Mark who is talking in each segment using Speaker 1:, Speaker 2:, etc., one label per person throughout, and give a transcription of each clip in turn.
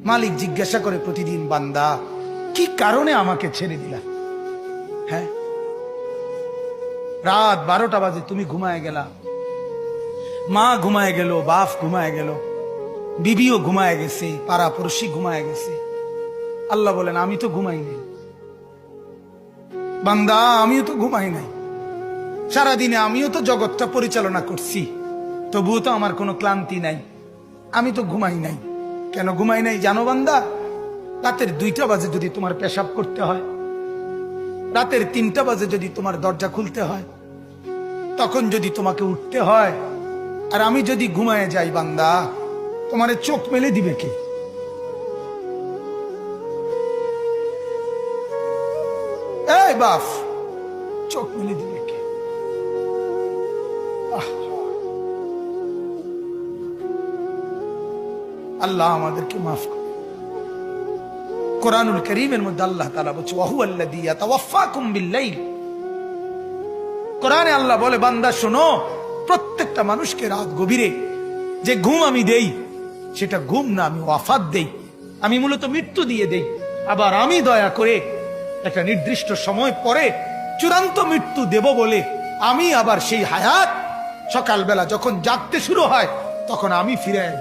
Speaker 1: মালিক জিজ্ঞাসা করে প্রতিদিন, বান্দা কি কারণে আমাকে ছেড়ে দিলা? হ্যাঁ, রাত 12টা বাজে তুমি ঘুমায় গেলা, মা ঘুমায় গেল, বাপ ঘুমায় গেল, বিবিও ঘুমায় গেছে, পাড়া পড়শি ঘুমায় গেছে। আল্লাহ বলেন, আমি তো ঘুমাই নাই বান্দা, আমিও তো ঘুমাই নাই। সারাদিনে আমিও তো জগৎটা পরিচালনা করছি, তবুও তো আমার কোনো ক্লান্তি নাই, আমি তো ঘুমাই নাই। কেন ঘুমাই নাই জানো বান্দা? রাতের 2টা বাজে যদি তোমার পেশাব করতে হয়, রাতের 3টা বাজে যদি তোমার দরজা খুলতে হয়, তখন যদি তোমাকে উঠতে হয়, আর আমি যদি ঘুমায় যাই বান্দা, তোমারে চোখ মেলে দিবে কে? এই বাপ, চোখ মেলে দিবে কে? আল্লাহ আমাদেরকে মাফ করে। কোরআনুল কারীমের মধ্যে আল্লাহ তাআলা বলছে, ওয়া হুয়াল্লাযী ইয়াতাওয়াফফাকুম বিল-লাইল। কোরআনে আল্লাহ বলে, বান্দা শোনো, প্রত্যেকটা মানুষকে রাত গভীরে যে ঘুম আমি দেই, সেটা ঘুম না, আমি ওয়াফাত দেই, আমি মূলত মৃত্যু দিয়ে দেই। আবার আমি দয়া করে একটা নির্দিষ্ট সময় পরে চূড়ান্ত মৃত্যু দেব বলে আমি আবার সেই হায়াত সকালবেলা যখন জাগতে শুরু হয় তখন আমি ফিরাই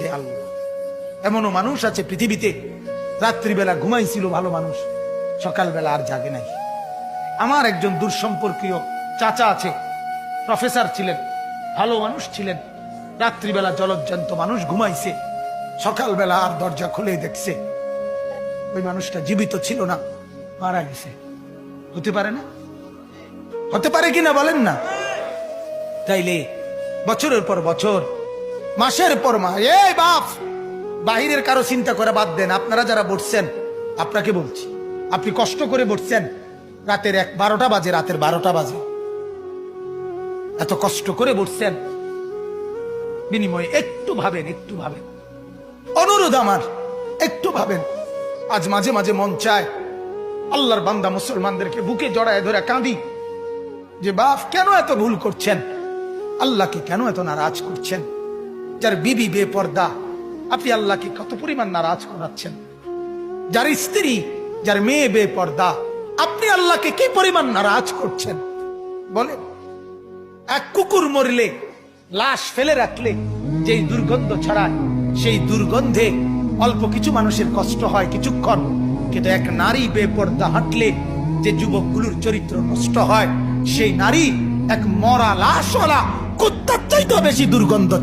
Speaker 1: দেয় আল্লাহ। এমনও মানুষ আছে পৃথিবীতে, রাত্রিবেলা ঘুমাইছিল ভালো মানুষ, সকালবেলা আর জাগে নাই। আমার একজন দূরসম্পর্কীয় চাচা আছে, প্রফেসর ছিলেন, ভালো মানুষ ছিলেন। রাত্রিবেলা জলজ্জান্ত মানুষ ঘুমাইছে, সকালবেলা আর দরজা খুলে দেখছে ওই মানুষটা জীবিত ছিল না, মারা গেছে। হতে পারে না? হতে পারে কিনা বলেন না? তাইলে বছরের পর বছর, মাসের পর মাস, এই বাপ, বাহিরের কারো চিন্তা করে বাদ দেন। আপনারা যারা বসছেন, আপনাকে বলছি, আপনি কষ্ট করে বসছেন, রাতের 12টা বাজে, রাতের 12টা বাজে, এত কষ্ট করে বসছেন, বিনিময়ে একটু ভাবেন, একটু ভাবেন, অনুরোধ আমার, একটু ভাবেন। আজ মাঝে মাঝে মন চায় আল্লাহর বান্দা মুসলমানদেরকে বুকে জড়ায় ধরে কাঁদি যে বাপ, কেন এত ভুল করছেন? আল্লাহকে কেন এত নারাজ করছেন? যার বিবি বেপর্দা, আপনি আল্লাহকে কত পরিমাণ নারাজ করাচ্ছেন। যার স্ত্রী, যার মেয়ে বেপর্দা, আপনি আল্লাহকে কি পরিমাণ নারাজ করছেন বলেন? এক কুকুর মরলে, লাশ ফেলে রাখলে যেই দুর্গন্ধ ছড়ায়, সেই দুর্গন্ধে অল্প কিছু মানুষের কষ্ট হয় কিছুক্ষণ, কিন্তু এক নারী বেপর্দা হাঁটলে যে যুবকগুলোর চরিত্র নষ্ট হয়, সেই নারী এক মরা লাশওয়ালা কুত্তার চাইতেও বেশি দুর্গন্ধ